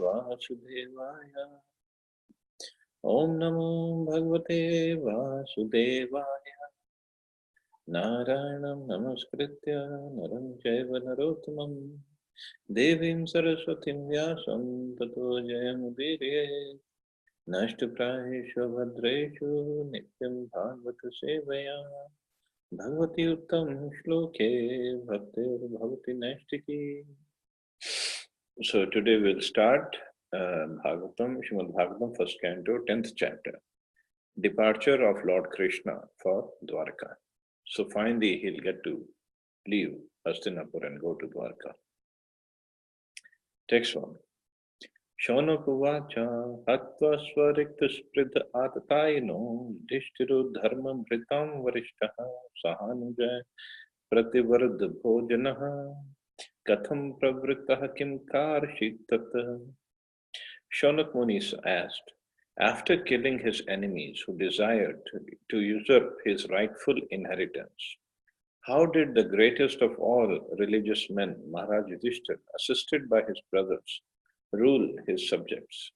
वासुदेवाय। ओम नमो भगवते वासुदेवाय। नारायणं नमस्कृत्य नरं चैव नरोत्तमं देवीं सरस्वतीं व्यासं ततो जयमुदीरयेत्। नष्टप्रायेषु भद्रेषु नित्यं भागवत सेवया भगवती उत्तम श्लोके भक्तिर्भवति नैष्टिकी. So today we'll start Bhagavatam, Srimad Bhagavatam, first canto, 10th chapter, departure of Lord Krishna for Dwarka. So finally he'll get to leave Hastinapur and go to Dwarka. Text 1. Shaunakuvacha hatva swarikta spridha atatayino dishtiru dharmam vritam varishtaha sahanuja prativardha bhojanaha katham pravrittah kim karshit tat. Shaunak Muni asked, after killing his enemies who desired to usurp his rightful inheritance, how did the greatest of all religious men, Maharaj Yudhishthira, assisted by his brothers, rule his subjects?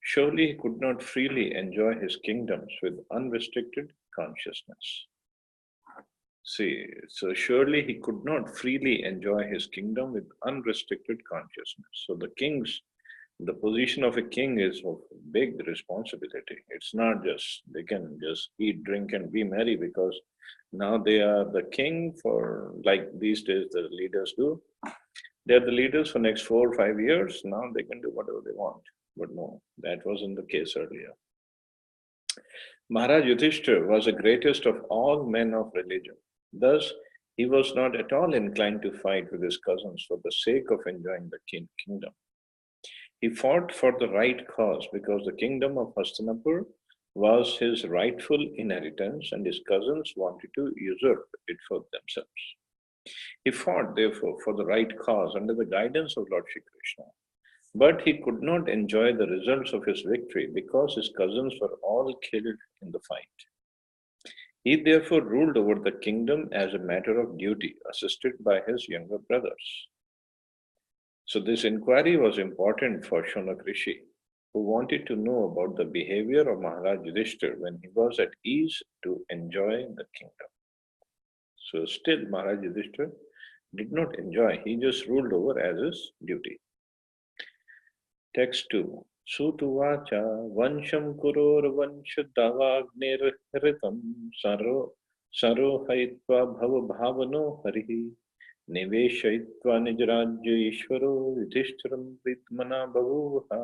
Surely he could not freely enjoy his kingdoms with unrestricted consciousness. See, so surely he could not freely enjoy his kingdom with unrestricted consciousness. So the position of a king is of big responsibility. It's not just they can just eat, drink, and be merry because now they are the king for like these days the leaders do. They're the leaders for next 4 or 5 years. Now they can do whatever they want. But no, that wasn't the case earlier. Maharaj Yudhishthira was the greatest of all men of religion. Thus, he was not at all inclined to fight with his cousins for the sake of enjoying the kingdom. He fought for the right cause because the kingdom of Hastinapur was his rightful inheritance and his cousins wanted to usurp it for themselves. He fought, therefore, for the right cause under the guidance of Lord Shri Krishna. But he could not enjoy the results of his victory because his cousins were all killed in the fight. He therefore ruled over the kingdom as a matter of duty, assisted by his younger brothers. So this inquiry was important for Shaunak Rishi, who wanted to know about the behavior of Maharaj Yudhishthira when he was at ease to enjoy the kingdom. So still Maharaj Yudhishthira did not enjoy, he just ruled over as his duty. Text 2. Sutuvacha vansham kuror vanshadavagnirhritam sarohaitva bhavabhavano harihi Niveshayitva nijrajya ishvaro yudhishtiram pritmana bhavuha.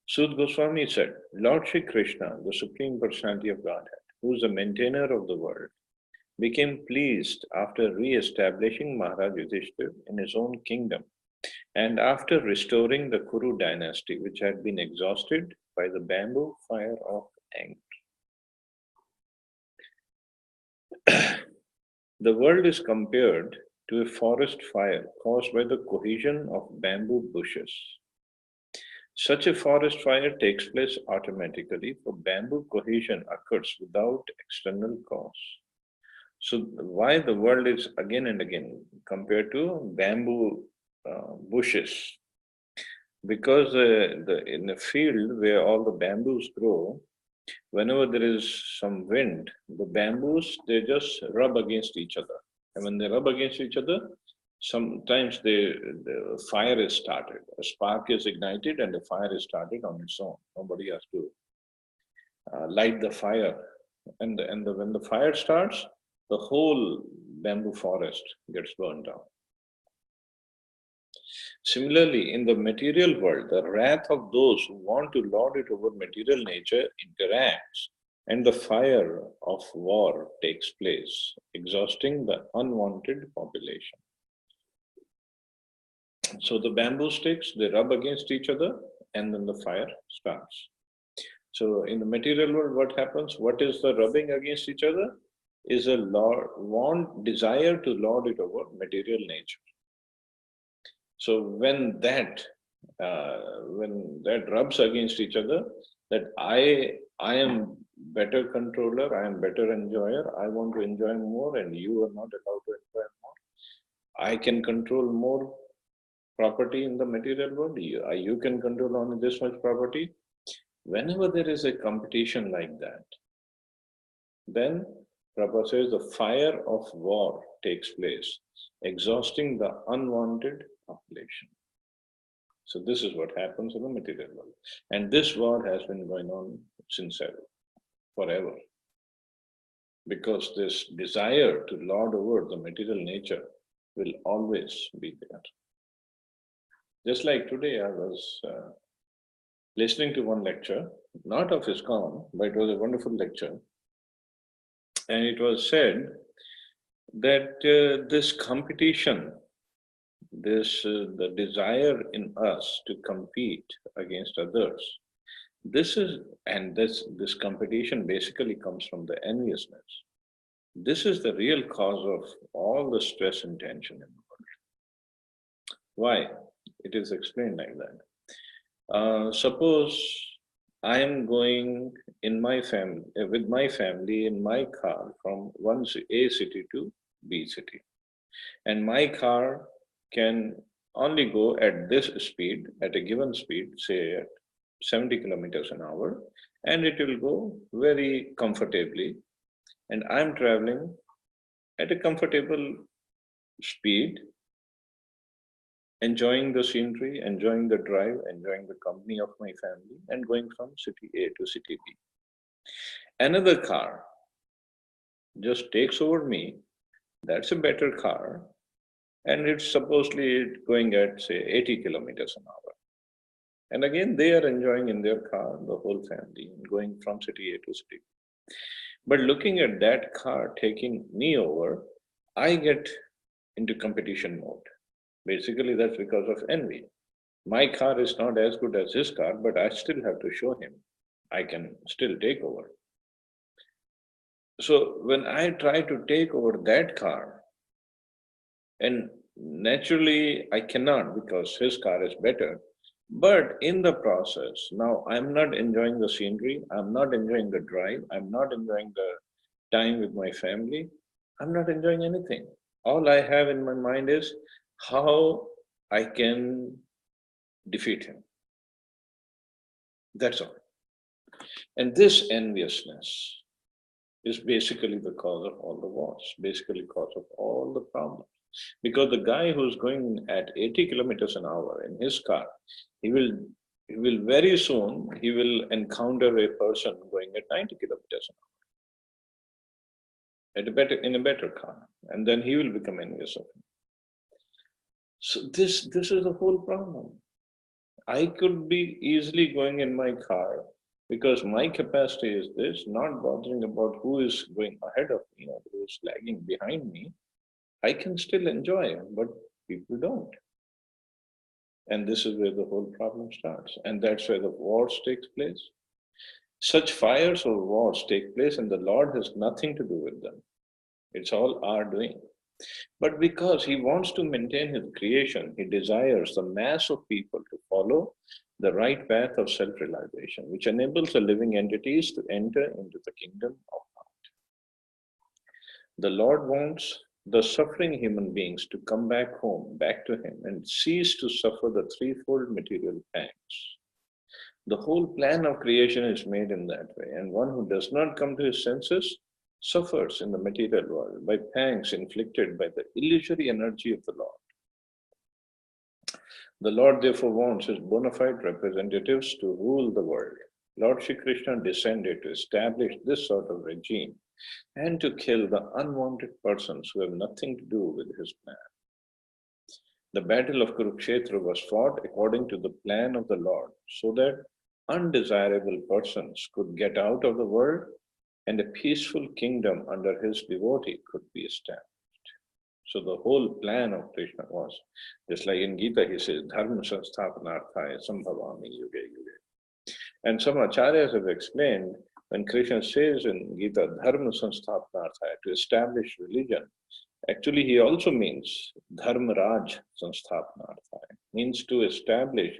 Sud Goswami said, Lord Shri Krishna, the Supreme Personality of Godhead, who is the maintainer of the world, became pleased after re-establishing Maharaj Yudhishthira in his own kingdom and after restoring the Kuru dynasty, which had been exhausted by the bamboo fire of anger. The world is compared to a forest fire caused by the cohesion of bamboo bushes. Such a forest fire takes place automatically, for bamboo cohesion occurs without external cause. So why the world is again and again compared to bamboo bushes? Because in a field where all the bamboos grow, whenever there is some wind, the bamboos, they just rub against each other. And when they rub against each other, sometimes the fire is started. A spark is ignited and the fire is started on its own. Nobody has to light the fire. And when the fire starts, the whole bamboo forest gets burned down. Similarly, in the material world, the wrath of those who want to lord it over material nature interacts and the fire of war takes place, exhausting the unwanted population. So the bamboo sticks, they rub against each other and then the fire starts. So in the material world, what happens? What is the rubbing against each other? Is a desire to lord it over material nature. So when that rubs against each other, that I am better controller, I am better enjoyer, I want to enjoy more and you are not allowed to enjoy more. I can control more property in the material world. You can control only this much property. Whenever there is a competition like that, then Prabhupada says the fire of war takes place, exhausting the unwanted population. So this is what happens in the material world. And this war has been going on since forever. Because this desire to lord over the material nature will always be there. Just like today, I was listening to one lecture, not of ISKCON, but it was a wonderful lecture. And it was said that this competition, the desire in us to compete against others, this competition basically comes from the enviousness. This is the real cause of all the stress and tension in the world. Why? It is explained like that. Suppose I am going in my family with my family in my car from A city to B city, and my car can only go at this speed, at a given speed, say at 70 kilometers an hour, and it will go very comfortably. And I'm traveling at a comfortable speed, enjoying the scenery, enjoying the drive, enjoying the company of my family, and going from city A to city B. Another car just takes over me. That's a better car, and it's supposedly going at, say, 80 kilometers an hour. And again, they are enjoying in their car, the whole family, going from city A to city B. But looking at that car taking me over, I get into competition mode. Basically, that's because of envy. My car is not as good as his car, but I still have to show him I can still take over. So when I try to take over that car, and naturally I cannot because his car is better, but in the process, now I'm not enjoying the scenery, I'm not enjoying the drive, I'm not enjoying the time with my family, I'm not enjoying anything. All I have in my mind is how I can defeat him. That's all. And this enviousness is basically the cause of all the wars, basically cause of all the problems. Because the guy who's going at 80 kilometers an hour in his car, he will very soon, he will encounter a person going at 90 kilometers an hour in a better car, and then he will become envious of him. So this is the whole problem. I could be easily going in my car because my capacity is this, not bothering about who is going ahead of me or who is lagging behind me. I can still enjoy, but people don't. And this is where the whole problem starts. And that's where the wars takes place. Such fires or wars take place and the Lord has nothing to do with them. It's all our doing. But because he wants to maintain his creation, he desires the mass of people to follow the right path of self-realization, which enables the living entities to enter into the kingdom of God. The Lord wants the suffering human beings to come back home, back to him, and cease to suffer the threefold material pangs. The whole plan of creation is made in that way, and one who does not come to his senses suffers in the material world by pangs inflicted by the illusory energy of the Lord. The Lord therefore wants his bona fide representatives to rule the world. Lord Shri Krishna descended to establish this sort of regime and to kill the unwanted persons who have nothing to do with his plan. The battle of Kurukshetra was fought according to the plan of the Lord so that undesirable persons could get out of the world and a peaceful kingdom under his devotee could be established. So the whole plan of Krishna was, just like in Gita he says, Dharma Sansthapanarthaya Sambhavami Yuge Yuge. And some acharyas have explained, when Krishna says in Gita, Dharma Sansthapanarthaya, to establish religion, actually he also means Dharma Raj Sansthapanarthaya, means to establish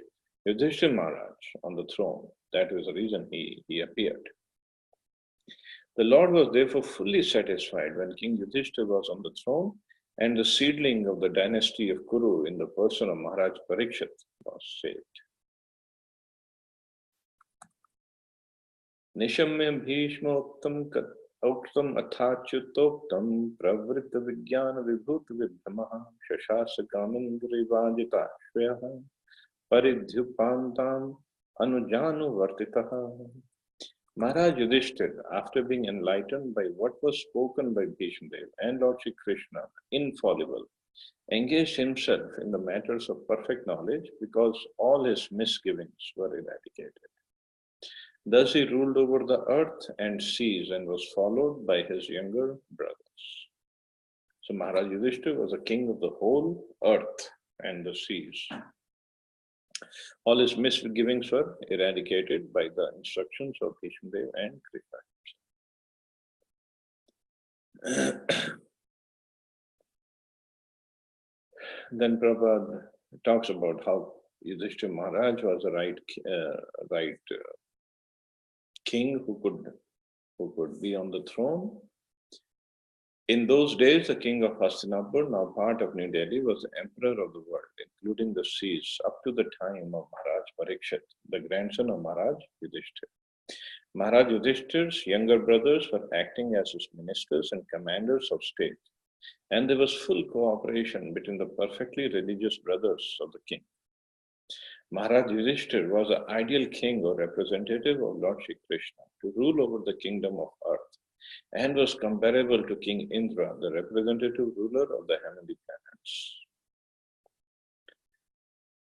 Yudhishthira Maharaj on the throne. That was the reason he appeared. The Lord was therefore fully satisfied when King Yudhishthira was on the throne and the seedling of the dynasty of Kuru in the person of Maharaj Parikshit was saved. Nishamya bhishmoktam oktam athachyutoktam pravrita vijnana vibhuta vibhramaha shashasa kamindri vajita shveyaha paridhyupantam anujanu vartitaha. Maharaj Yudhishthira, after being enlightened by what was spoken by Bhishma Dev and Lord Shri Krishna, infallible, engaged himself in the matters of perfect knowledge because all his misgivings were eradicated. Thus he ruled over the earth and seas and was followed by his younger brothers. So Maharaj Yudhishthira was a king of the whole earth and the seas. All his misgivings were eradicated by the instructions of Bhishma Dev and Krishna. Then Prabhupada talks about how Yudhishthira Maharaj was a right king who could be on the throne. In those days, the king of Hastinapur, now part of New Delhi, was the emperor of the world, including the seas, up to the time of Maharaj Parikshit, the grandson of Maharaj Yudhishthira. Maharaj Yudhishthira's younger brothers were acting as his ministers and commanders of state, and there was full cooperation between the perfectly religious brothers of the king. Maharaj Yudhishthira was the ideal king or representative of Lord Shri Krishna to rule over the kingdom of earth, and was comparable to King Indra, the representative ruler of the heavenly planets.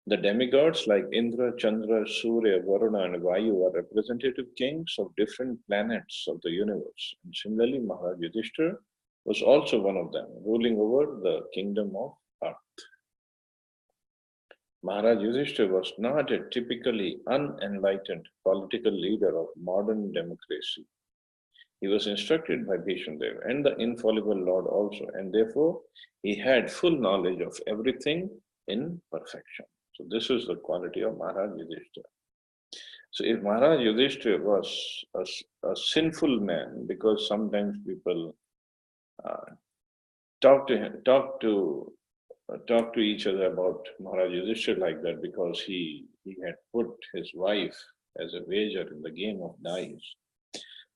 The demigods like Indra, Chandra, Surya, Varuna, and Vayu are representative kings of different planets of the universe. And similarly, Maharaj Yudhishthira was also one of them, ruling over the kingdom of earth. Maharaj Yudhishthira was not a typically unenlightened political leader of modern democracy. He was instructed by Bhishma Dev and the infallible Lord also, and therefore he had full knowledge of everything in perfection. So this is the quality of Maharaj Yudhishthira. So if Maharaj Yudhishthira was a sinful man, because sometimes people talk to each other about Maharaj Yudhishthira like that, because he had put his wife as a wager in the game of dice.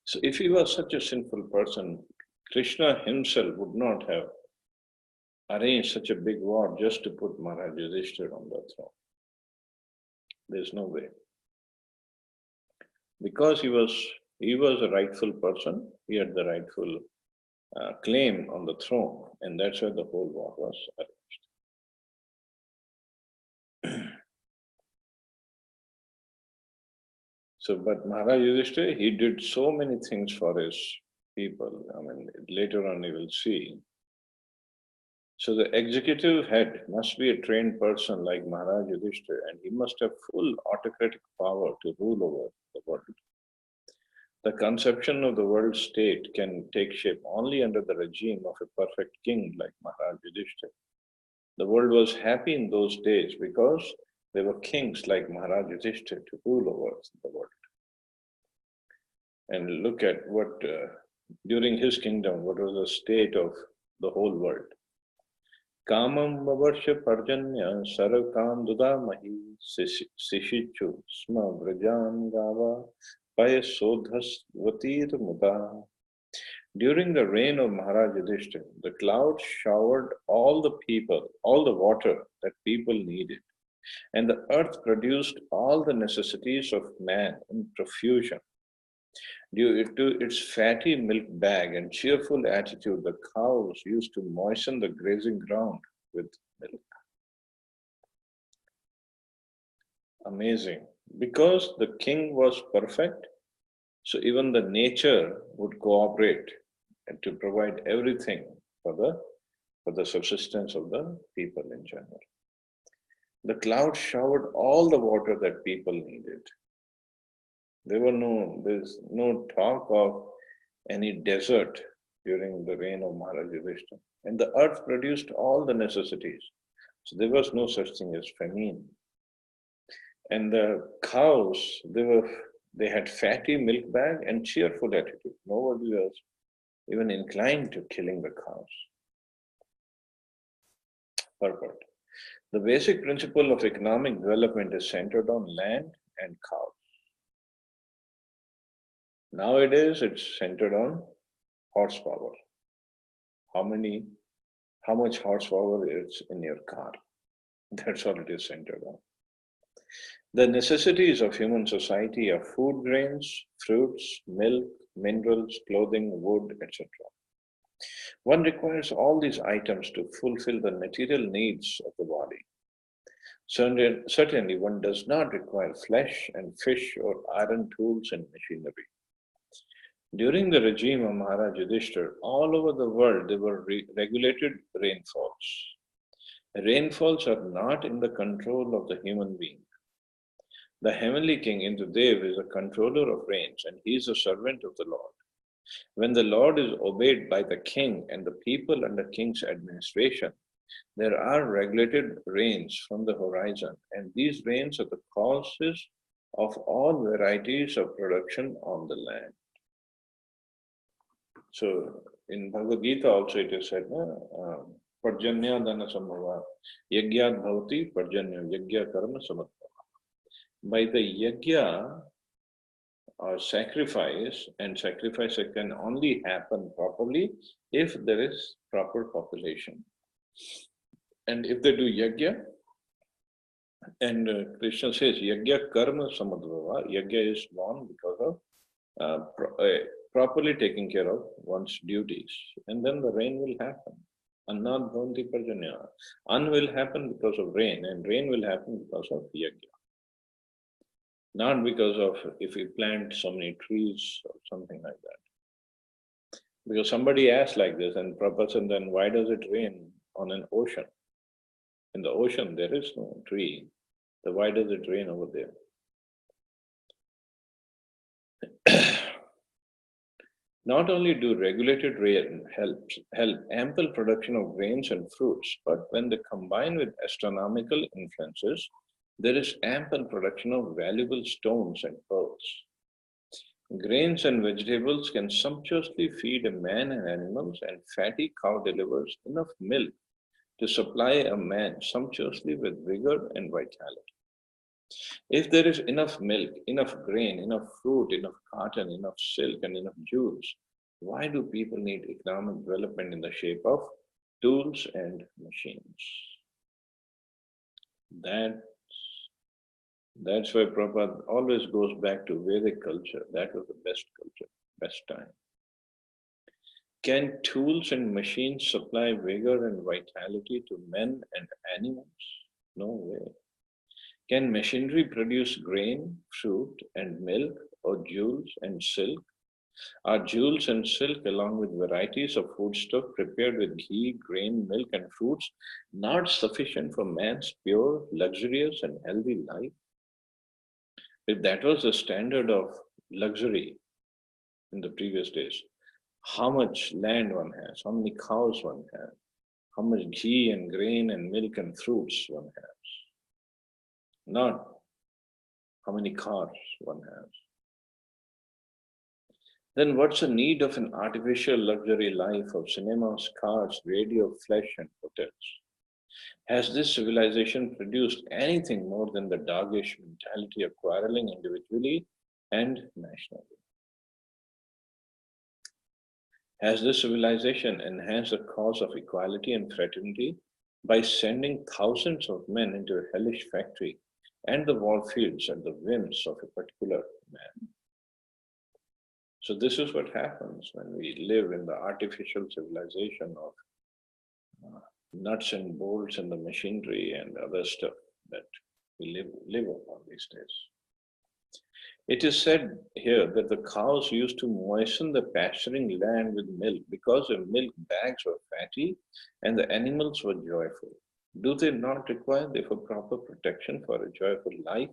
So if he was such a sinful person, Krishna himself would not have arranged such a big war just to put Maharaj Yudhishthira on the throne. There's no way. Because he was a rightful person, he had the rightful claim on the throne, and that's why the whole war was arranged. So, but Maharaj Yudhishthira, he did so many things for his people. I mean, later on you will see. So the executive head must be a trained person like Maharaj Yudhishthira, and he must have full autocratic power to rule over the world. The conception of the world state can take shape only under the regime of a perfect king like Maharaj Yudhishthira. The world was happy in those days because there were kings like Maharaj Yudhishthira to rule over the world. And look at what, during his kingdom, what was the state of the whole world. Kamam vavarsha parjanya sarakam dudamahi sishichu sma vrajan gava payasodhasvatir muda. During the reign of Maharaj Yudhishthira, the clouds showered all the water that people needed, and the earth produced all the necessities of man in profusion. Due to its fatty milk bag and cheerful attitude, the cows used to moisten the grazing ground with milk. Amazing. Because the king was perfect, so even the nature would cooperate and to provide everything for the subsistence of the people in general. The clouds showered all the water that people needed. There's no talk of any desert during the reign of Maharaj Yudhishthira. And the earth produced all the necessities. So there was no such thing as famine. And the cows, they had fatty milk bag and cheerful attitude. Nobody was even inclined to killing the cows. Purport. The basic principle of economic development is centered on land and cows. Nowadays, it's centered on horsepower. How many, how much horsepower is in your car? That's all it is centered on. The necessities of human society are food grains, fruits, milk, minerals, clothing, wood, etc. One requires all these items to fulfill the material needs of the body. Certainly, one does not require flesh and fish or iron tools and machinery. During the regime of Maharaj Yudhishthir, all over the world there were regulated rainfalls. Rainfalls are not in the control of the human being. The heavenly king Indradev is a controller of rains and he is a servant of the Lord. When the Lord is obeyed by the king and the people under king's administration, there are regulated rains from the horizon, and these rains are the causes of all varieties of production on the land. So in Bhagavad Gita also it is said, Parjanya Dana Sambhava, Yagyat Bhavati Parjanya, Yagya Karma Samatva. By the yagya or sacrifice, and sacrifice can only happen properly if there is proper population. And if they do yagya, and Krishna says yagya karma samadhava, yagya is born because of properly taking care of one's duties, and then the rain will happen. Annat bhavanti parjanya. An will happen because of rain, and rain will happen because of yagya. Not because of if we plant so many trees or something like that. Because somebody asked like this, and Prabhupada, then why does it rain on an ocean? In the ocean, there is no tree. So why does it rain over there? Not only do regulated rain help ample production of grains and fruits, but when they combine with astronomical influences, there is ample production of valuable stones and pearls. Grains and vegetables can sumptuously feed a man and animals, and fatty cow delivers enough milk to supply a man sumptuously with vigor and vitality. If there is enough milk, enough grain, enough fruit, enough cotton, enough silk, and enough jewels, why do people need economic development in the shape of tools and machines? That's why Prabhupada always goes back to Vedic culture. That was the best culture, best time. Can tools and machines supply vigor and vitality to men and animals? No way. Can machinery produce grain, fruit, and milk, or jewels and silk? Are jewels and silk, along with varieties of foodstuff prepared with ghee, grain, milk, and fruits, not sufficient for man's pure, luxurious, and healthy life? If that was the standard of luxury in the previous days, how much land one has, how many cows one has, how much ghee and grain and milk and fruits one has, not how many cars one has. Then what's the need of an artificial luxury life of cinemas, cars, radio, flesh, and hotels? Has this civilization produced anything more than the doggish mentality of quarreling individually and nationally? Has this civilization enhanced the cause of equality and fraternity by sending thousands of men into a hellish factory and the war fields at the whims of a particular man? So this is what happens when we live in the artificial civilization of nuts and bolts and the machinery and other stuff that we live upon these days. It is said here that the cows used to moisten the pasturing land with milk because the milk bags were fatty and the animals were joyful. Do they not require, therefore, proper protection for a joyful life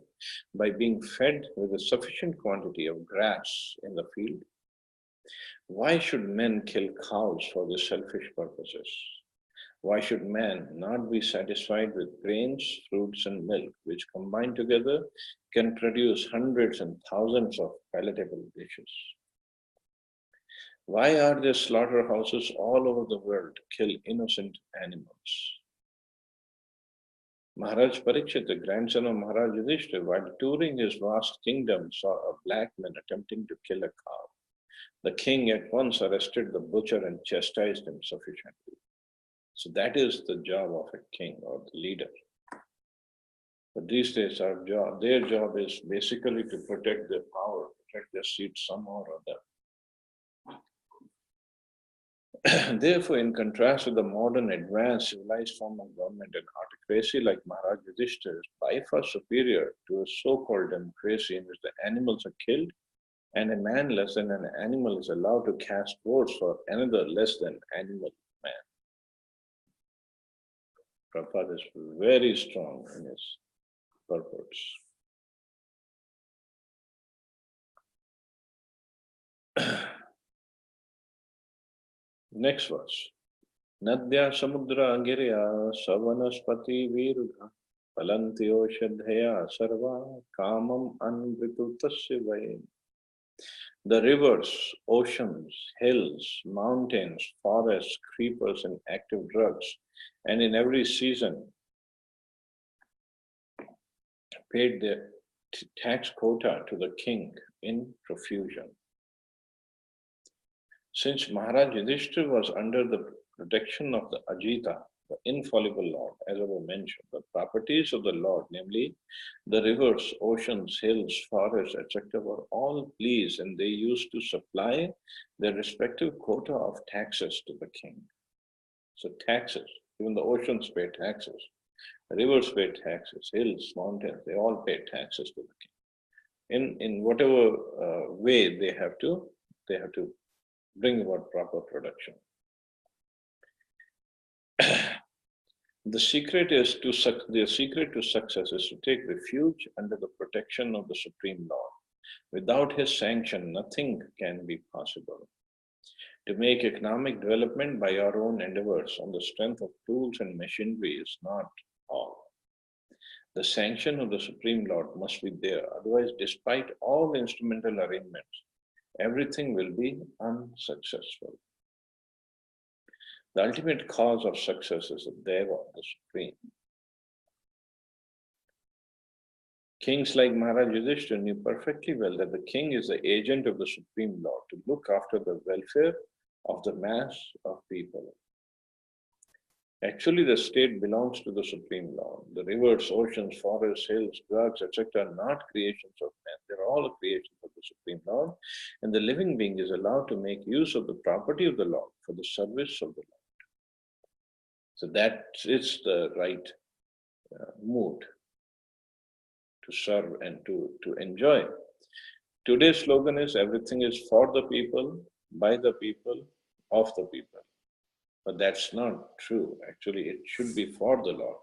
by being fed with a sufficient quantity of grass in the field? Why should men kill cows for their selfish purposes? Why should man not be satisfied with grains, fruits, and milk, which combined together can produce hundreds and thousands of palatable dishes? Why are there slaughterhouses all over the world to kill innocent animals? Maharaj Parikshit, the grandson of Maharaj Yudhishthira, while touring his vast kingdom, saw a black man attempting to kill a cow. The king at once arrested the butcher and chastised him sufficiently. So that is the job of a king or the leader. But these days, their job is basically to protect their power, protect their seat somehow or other. Therefore, in contrast with the modern, advanced, civilized form of government and autocracy like Maharaj Yudhishthira is by far superior to a so-called democracy in which the animals are killed and a man less than an animal is allowed to cast votes for another less than animal man. Prabhupada is very strong in his purports. Next verse. Nadya samudra girya savanaspati virudha palanti oshadhaya sarva kamam anvitu tasya vayam. The rivers, oceans, hills, mountains, forests, creepers, and active drugs, and in every season paid their tax quota to the king in profusion. Since Maharaj Yudhishthira was under the protection of the Ajita, the infallible Lord, as I mentioned, the properties of the Lord, namely the rivers, oceans, hills, forests, etc., were all pleased and they used to supply their respective quota of taxes to the king. So taxes, even the oceans pay taxes, the rivers pay taxes, hills, mountains, they all pay taxes to the king. In whatever way they have to bring about proper production. The secret to success is to take refuge under the protection of the Supreme Lord. Without his sanction, nothing can be possible. To make economic development by our own endeavors on the strength of tools and machinery is not all. The sanction of the Supreme Lord must be there. Otherwise, despite all instrumental arrangements, everything will be unsuccessful. The ultimate cause of success is the Deva, the Supreme. Kings like Maharaj Yudhishthira knew perfectly well that the king is the agent of the Supreme Lord to look after the welfare of the mass of people. Actually, the state belongs to the Supreme Lord. The rivers, oceans, forests, hills, drugs, etc. are not creations of man. They're all creations of the Supreme Lord. And the living being is allowed to make use of the property of the Lord for the service of the Lord. So that is the right mood to serve and to enjoy. Today's slogan is everything is for the people, by the people, of the people. But that's not true. Actually, it should be for the Lord.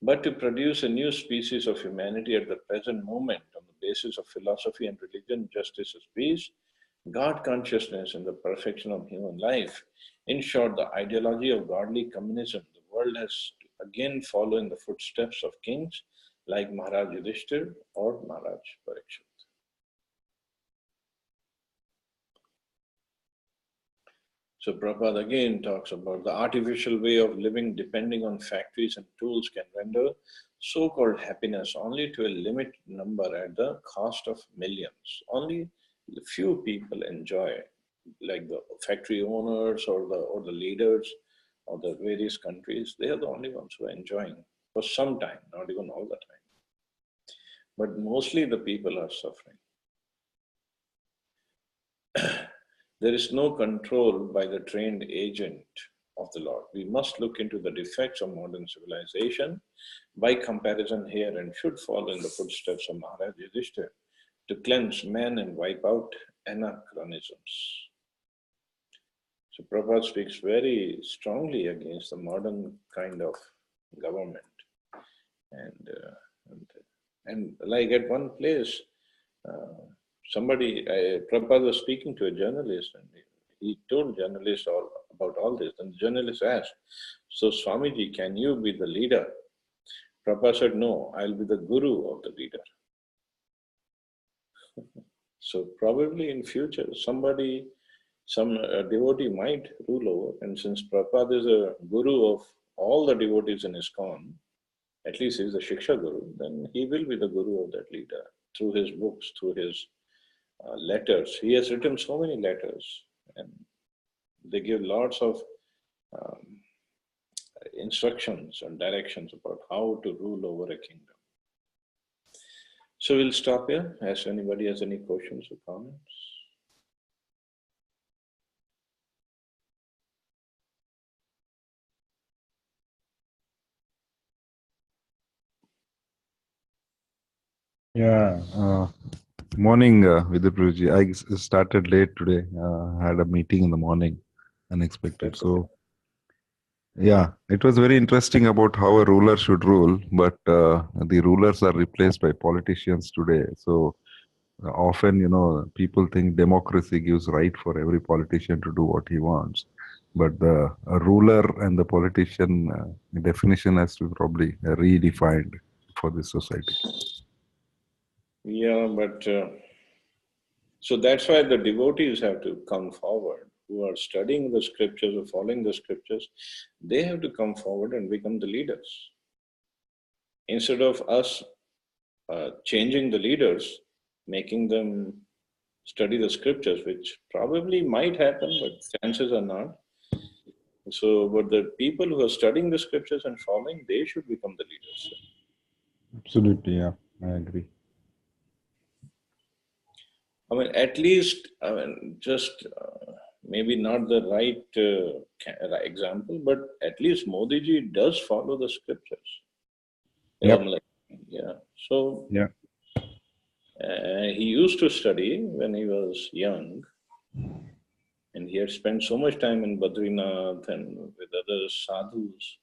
But to produce a new species of humanity at the present moment on the basis of philosophy and religion, justice and peace, God consciousness and the perfection of human life, in short, the ideology of godly communism, the world has to again follow in the footsteps of kings like Maharaj Yudhishthira or Maharaj Parikshit. So Prabhupada again talks about the artificial way of living depending on factories and tools can render so-called happiness only to a limited number at the cost of millions. Only the few people enjoy, like the factory owners or the leaders of the various countries. They are the only ones who are enjoying for some time, not even all the time. But mostly the people are suffering. There is no control by the trained agent of the Lord. We must look into the defects of modern civilization by comparison here and should follow in the footsteps of Maharaj Yudhishthira to cleanse man and wipe out anachronisms. So Prabhupada speaks very strongly against the modern kind of government. And like at one place, Prabhupada was speaking to a journalist and he told journalist all about all this. And the journalist asked, so Swamiji, can you be the leader? Prabhupada said, no, I'll be the guru of the leader. So probably in future, some devotee might rule over. And since Prabhupada is a guru of all the devotees in ISKCON, at least he's the Shiksha Guru, then he will be the Guru of that leader through his books, through his letters. He has written so many letters, and they give lots of um, instructions and directions about how to rule over a kingdom. So we'll stop here. As anybody has any questions or comments? Yeah, morning, Vidyaprabhuji. I started late today. Had a meeting in the morning, unexpected. That's okay. So, yeah, it was very interesting about how a ruler should rule, but the rulers are replaced by politicians today. So, often, people think democracy gives right for every politician to do what he wants. But the a ruler and the politician definition has to be probably redefined for this society. Yeah, but so that's why the devotees have to come forward who are studying the scriptures or following the scriptures. They have to come forward and become the leaders. Instead of us changing the leaders, making them study the scriptures, which probably might happen, but chances are not. So, but the people who are studying the scriptures and following, they should become the leaders. Absolutely, yeah, I agree. I mean, at least, I mean, just maybe not the right example, but at least Modi ji does follow the scriptures. Yep. Yeah. So Yeah. he used to study when he was young, and he had spent so much time in Badrinath and with other sadhus.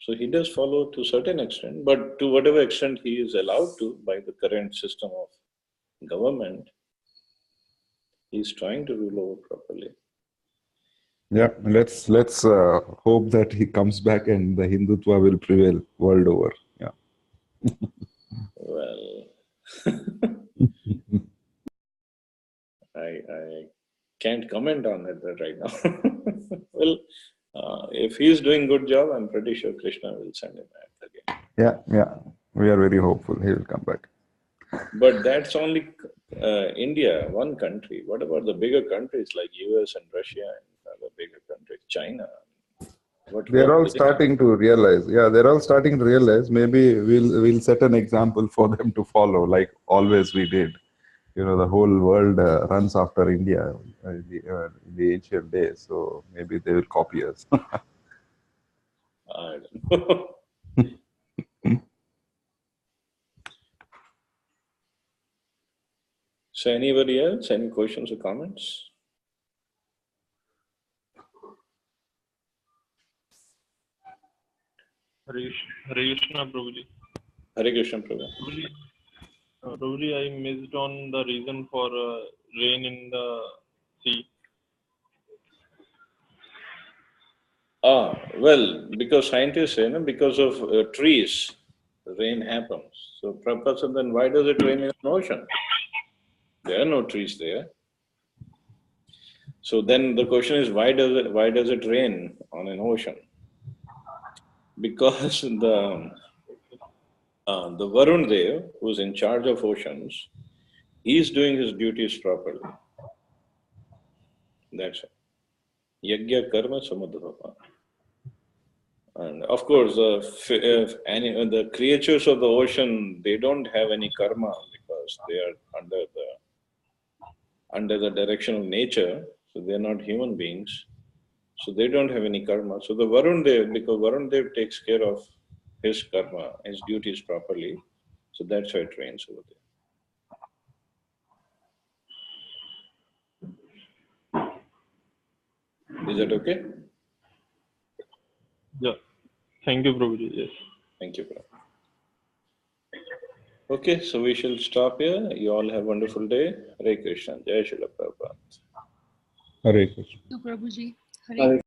So he does follow to a certain extent, but to whatever extent he is allowed to by the current system of government, he's trying to rule over properly. Yeah, let's hope that he comes back and the Hindutva will prevail world over. Yeah. Well, I can't comment on it right now. Well, if he's doing good job, I'm pretty sure Krishna will send him back again. Yeah. We are very hopeful he will come back. But that's only India, one country. What about the bigger countries like US and Russia and other bigger countries, China? They're What all do they have? starting to realize. Yeah, they're all starting to realize. Maybe we'll set an example for them to follow, like always we did. The whole world runs after India in the ancient days. So maybe they will copy us. I don't know. So anybody else? Any questions or comments? Hare Krishna, Prabhuji. Hare Krishna, Prabhu. Prabhuji, I missed on the reason for rain in the sea. Well, because scientists say, because of trees, rain happens. So, Prabhupada, then why does it rain in an ocean? There are no trees there. So then the question is, why does it rain on an ocean? Because the Varun Dev, who's in charge of oceans, he's doing his duties properly. That's it. Yajna karma samudhrapa. And of course, the creatures of the ocean, they don't have any karma because they are under the direction of nature. So they're not human beings. So they don't have any karma. So the Varun Dev, because Varun Dev takes care of his karma, his duties properly. So that's why it rains over there. Is that okay? Yeah. Thank you, Prabhuji. Yes. Thank you, Prabhu. Okay, so we shall stop here. You all have a wonderful day. Hare Krishna. Jai Srila Prabhupada. Hare Krishna. Prabhuji. Hare